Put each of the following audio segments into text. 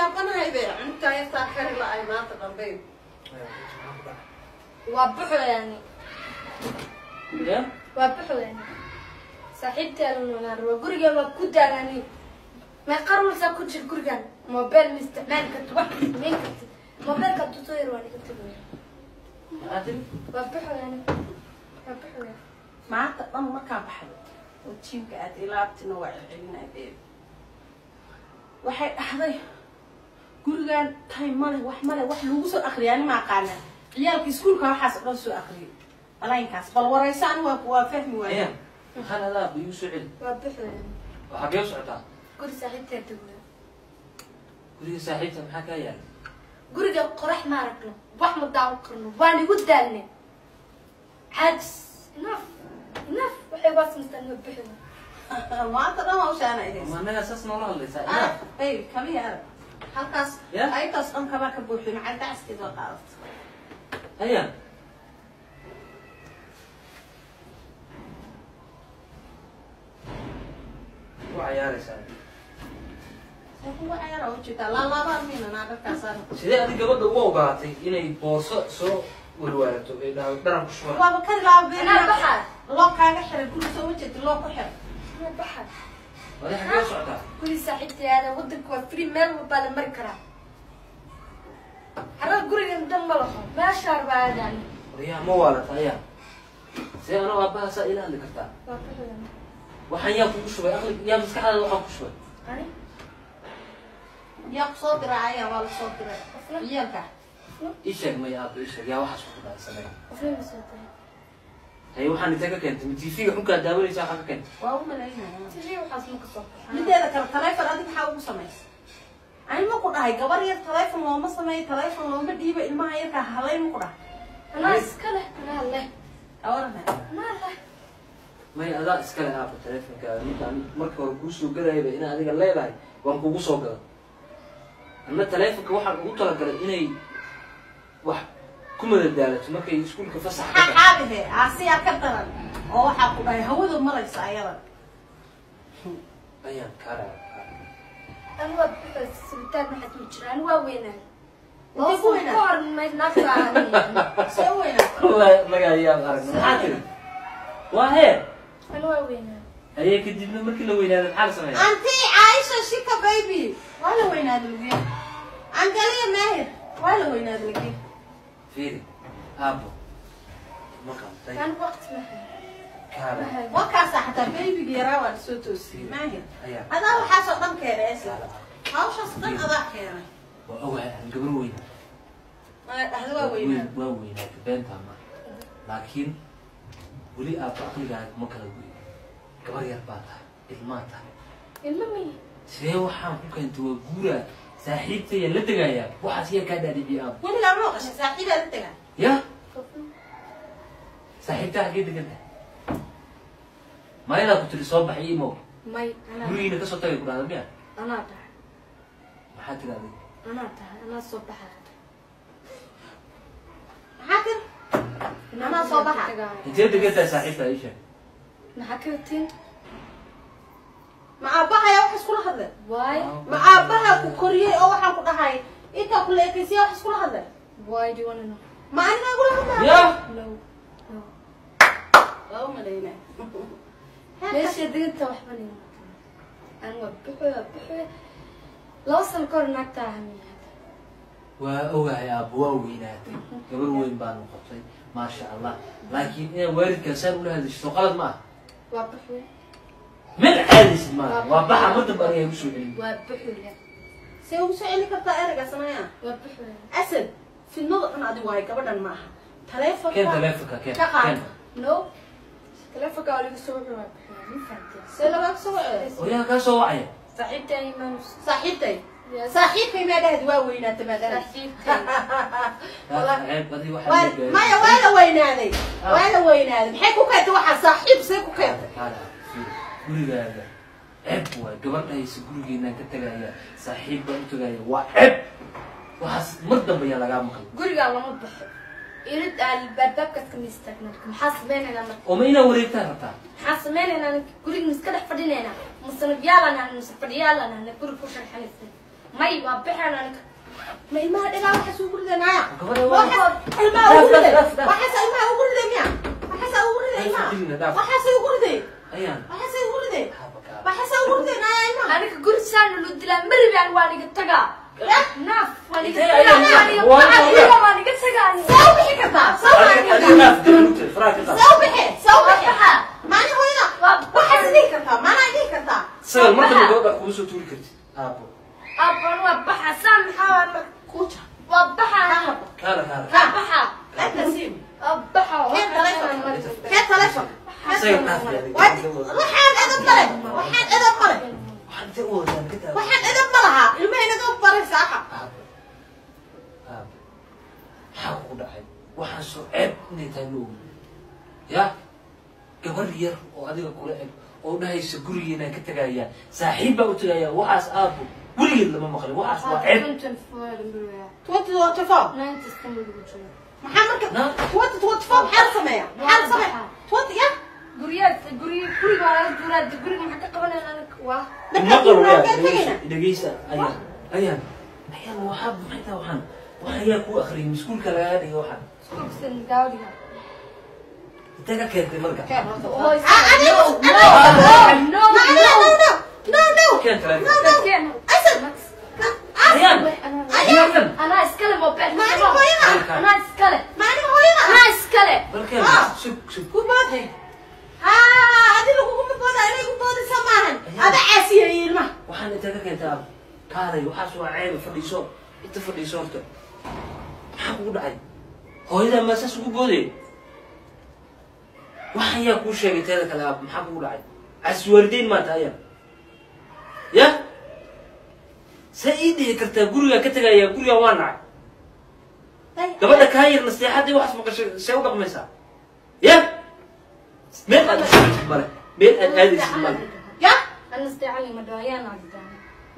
يابنا هيدا أنت يا ساكر لا أي ما تقبل وابحو يعني يا وابحو يعني صاحبتي أنا وقرقة وكده يعني ما يقرر ساكوتش القرقة موبايل مستعمل كتوح مين كت موبايل كتطير وأنا كتبه أدري وابحو يعني وابحو يعني ما تقبل ما كابحد وتشيم قاعد إلى بتنوع العلنا بيب waxay dhaxday gurigan tahay male wax lagu soo akhriyay ma aqaan ciyaalka iskuulka waxaas oo soo akhriyay alaynkaas bal wareysaan waa fahmi waayeen هل هذا بيوسع وابحو يعني وحق يوسع تا قري صاحبتي تقول قولي صاحبتها محاكا يعني قرقة قرح ما ركنا وأحمد داو قرنا وأنا قد دالني عجز نف وحي باس مستنى بحنا ما أنت ما وش أنا إليس ما أنا أساس نورا اللي سألها أي كمية أنا halkaas ay taas dhan kaba ka buuxin macaan dacskiisa qaadato هيا وعياري سأل kuwa ayara u jirta laba mina na dadkaasana sidee adiga gabadha u ogaatay inay boorso soo warwaarato ee dharan ku shuban waa bakar laba أنا bina بحر loo kaaga xiray guri soo wajid loo ku xiray أنا بحر wali xagee socdaa كل صاحبتي هذا ودك وفري مال وبال مركرة أنا قرقة ندم لهم ما شار بعد يعني wariyaa ma waalata ayaa see anoo aabbaha saa ila hadli kartaa وابحو يعني waxaan yaa kugu shubay aqli yaa maskaxdaada waxaan ku shubay أنا yaa soo diray waa la soo diray ciyaalka ii sheeg maya aabba ii sheeg yaa waxaas ku dhacay samee وفي مسوتة hay waxaan intee ka keentay matiifiga xunkaa daawanaysa waxaa ka keentay waa u malaynaya تجي وحاسمك صوت mideeda kale taleefon adig maxaa ugu samaysay ani ma ku dhahay gabar yar taleefon looma sameeyo taleefon looma dhiibo ilmaha yarka halay ma ku dhahay أنا أسكله أنا له awarna أنا له maya adaa iskale aabba taleefonkaada ninkaan marka hore kuu soo gadayba inaa adiga leedahay waan kugu soo gada anna taleefonka waxaan ugu talagalay inay wax ku madadaalato markay iskuulka fasax ka tahay xaabihe aasiya ka daran oo waxaa ku dhahay hawada maraysa ayada ayaan kaara أنا وابحو السلطان ما حد مجرى أنا وينه Waa ku weynaa. كور ما ينفع see weyna laga yaab aragna maxaa tiri waa heer أنا وينه ayay kadibna markii la weynaada maxaa la sameeyaa anti Aisha shika baby waa la weynaada lagiya angaliya mahir waa la weynaada lagiya fiiri aabbo ma qabtay كان وقت ما kaara wakaasa xataa babyga yaraa waa soo toosiyey mahir ayaa adaa waxaasoo dhan keenay asla hawshaas dhan adaa keenay waa ogahay aan gabar weyn dhahda waa weynaa waa weynaatay beentaa ma laakiin weli aabba aqligaaga ma kala goyn gabar yar baa tahay ilmaa tahay المهم sidee waxaan ku keentay waa guuraa saaxiibtaya la degayaa waxaas yaa kaa dhaadhiciye aabbo weligaa ma maqashay saaxiibaa la tagaa ya saaxiibtaa xaggee degan tahay maayadaa ku tiri soo baxay imow ماي gurigiina kasoo tagay ku dhahda miya أنا ده maxaa tiri adiga أنا الصبح maxaa tir anaa soo baxa intee degan tahay saaxiibtaa ii sheeg نحكيتين ma aabbahayaa wax iskula hadleen واي ma aabbaha ku koriyey oo waxaan ku dhahay intaa ku leekaysiya wax iskula hadleen واي do you wanna know ma anigaa gula hadlaa ya no no laba malaynaa ليش يدري وحبني أنا وبحو لو صل كور نكتة همية waa ogahay aabbo waa weynaatay gabar weyn baanu qabtay maasha allah laakiin inaa waalidkaa saan ula hadasho soo qalad ma ah وبحو meel caadaysid maaha waa baxa mar dambe aniga igu soo celin وبحو لا see ugu soo celi kartaa ereyga sameeya وبحو asad fidnada dhan adi waayo gabadhan ma aha taleefonka keen taleefonka keen ka qaad keen no تلفق على الصبح وبحو ما فهمت see lagaa soo wacee oo yaa kaa soo wacaya صاحبتي أيمن saaxiibtay saaxiibkay maa dhahdi waa weynaata maadana صاحبتي ceeb adiga waxaa maya waa la weynaaday waa la weynaaday maxay ku keentay waxaa saaxiib see ku keentay gurigaaga ceeb waay gabadhaysa gurigeenaan ka tegaya saaxiib baan u tegaya waa ceeb waxaas mar dambe yaa lagaa maqlay قولي على مطبخ يرد على الباب كم يستكمل حاسبين أنا oo ma inaa wareegtaa rabtaa حاسبين أنا قولي مسكدح فدينا مصنف يلا أنا مصنف يلا أنا قولي كوش الحنيف may waa baxaan aniga ما إلما إلا وحس وقول ذا نايا gabadha وحس إلما وقول ذا وحس إلما وقول ذا ميا وحس وقول ذا إلما وحس وقول ذا ayaan وحس وقول ذا وحس وقول ذا نايا إلما aniga guri saan lu dilaa maribaan waa niga tagaa naaf waa niga Intee ayaan tagaa waa niga tagaa سوي كذا سوي كذا naaf dilmute faraaka taa سوي ما أنا هنا وحس ذيك كذا ما أنا ذيك كذا sagal marka gabadha kugu soo tuuri kartid aabo abban waa baxa saan maxaa كوتا waa baxa kaala waa baxa لا تسيب baxa كيف تلفون كيف تلفون sagal naaf waxaan edab male waxaan edab male waxaan dir wadan ka waxaan edab malaha ilmahayna ka baraysa aqa maxaa ku dhacay waxaan soo ceeb inay tahay ma ogi ya gabar yar oo adiga kula eg oo dhahaysa gurigeena ka tagayaa saaxiib baa u tagayaa waxaas aabo weligeed lama maqlin waxaas waa ceeb maxaa marka twatfo maxaa sameeya maxaa sameeya twat ya guriga waa laga duulaa guriga maxaa ka qabanayna aniga waa maqal yaa dhegeysa ayaan waxaa maxay tahay waxaan yaa ku akhriyay iskuulka lagaa dhigay waxaan iskuulkiisa daawadiga intee ka keentay marka keen taleefon أنا إسكالي موبايل أنا إسكالي أنا إسكالي balkeen sug waxaan intee ka keentay aab kaalay waxaas waa ceeba fadhiiso inta fadhiiso horta maxaa kugu dhacay hooyadaa maa saas ugu boodaya waxaan yaa kuu sheegay teeda kale aab maxaa kugu dhacay caswaalideyn maanta ayaan ya sa ii dhihi kartaa gurigaa ka tegayaa gurigaa waa nacay gabadha kaa yar naseexadii waxaas maqashay see u dhaqmaysaa ya meel aad aadaysid male meel aad aadaysid male ya أنا استعلي مدويان عجبان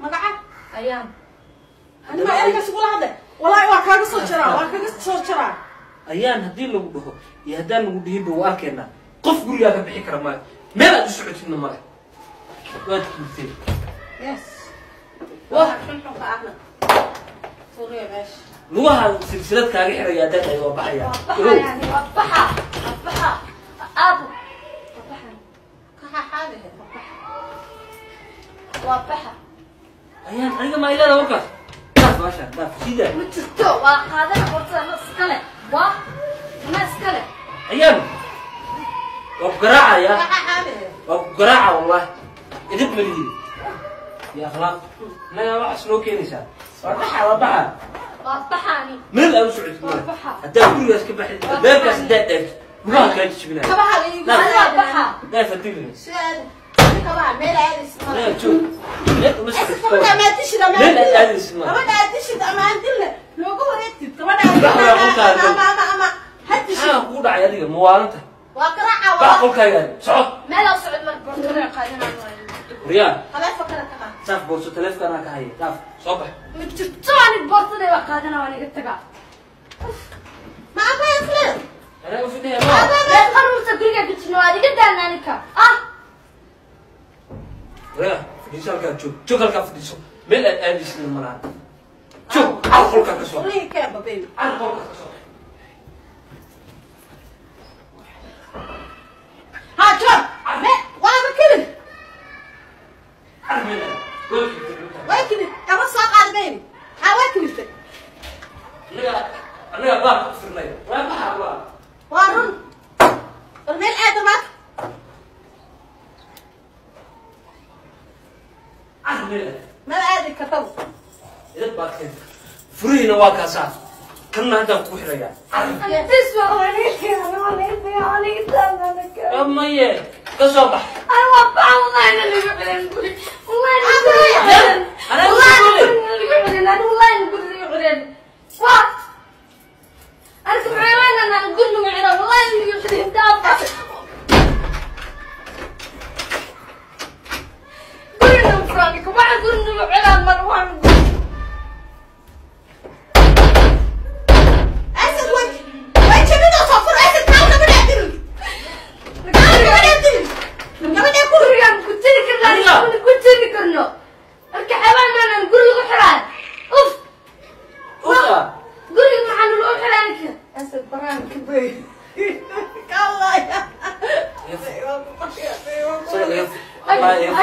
magaca أيام anima erga sugula hadle wallahi waa kaaga soo jaraa ayaan haddii lagu dhaho iyo haddaan lagu dhihinba waa arkeenaa qof gurigaa ka bixi kara male meel aad u socotidna male waad kiirtay yes waa xunxunka ahna tuuriya meesha lugaha silsilad kaaga xiraya haddaad ay waa baxaya وبحا يعني وبحا أبو وبحا kaxa xaadahe وبحا ayaan aniga maa ilaada warkaas daaf maasha daaf sidaa متشتو وهذا قلت أنا إسكالي أنا إسكالي ayaan waa ku garaacaya kaxa xaadahe waa ku garaaca wallahi idib malihid ya akhlaaq naga waxaas noo keenaysaa waa baxa وبحاني meel aad u socotid male haddaad gurigaas ka baxid beerkaas haddaad dhaagtid lugaha kaa jijibinaya kabaha iigu وبحا daaf hadigina su'aal kabaha meel aadaysid male anaga joog meel uma socotid gabadha ma dishid ama meel aad aadaysid male gabadha dishid ama dille looga wareegtid gabadha ama hadishid maxaa kugu dhacay adiga mawaalanta waa garaaca bax waa qolkaaga soco ما لو صعد مرة برتقال قاعدين waryaa khalafa kala kaqa saaf boorso taleefonkaa ka haya daaf soo bax متشتو أنا برتقال وقاعدين وأنا قلت لك ma abaya fleer anaa u fidnaya لا تقرب تقولي قلت إنه هذه قد أنا نكا waryaa fadhiiso halkaa joog halkaa fadhiiso meel aad aadaysid malaha joog car qolkaa ka soo rii keeba baby car qolkaa ka soo ha joog me waaba kelin car meel aad waa kelin kaba soo qaad baby ha waa kelintay anaga baabka u firnay waa maxaa waa waa run bal meel aada maaka car meel aad meel aadi kartaba idad baad keenta furihiina waa kaasaa kanna haddaan ku xirayaa تسوى وأنا قلت maye ka soo bax أنا وبا والله أنا اللي يعلن قولي والله أنا أنا والله اللي يعلن أنا والله نقول اللي يعلن واه أنا كمعيوان أنا نقول له معيرا والله اللي يعلن دابا قولي لهم فرانك وما أقول إنه يعلن مروان asad way jabida soo fur asad kaa gabadha dil gabadha dil gabadha ku قولي قلت لك اللي قلت لك إنه أركع حيوان ما أنا نقول له حرام أوف أوفا قولي محل الأوحل عليك أسد بران كبير كالله يا صار يف الله يف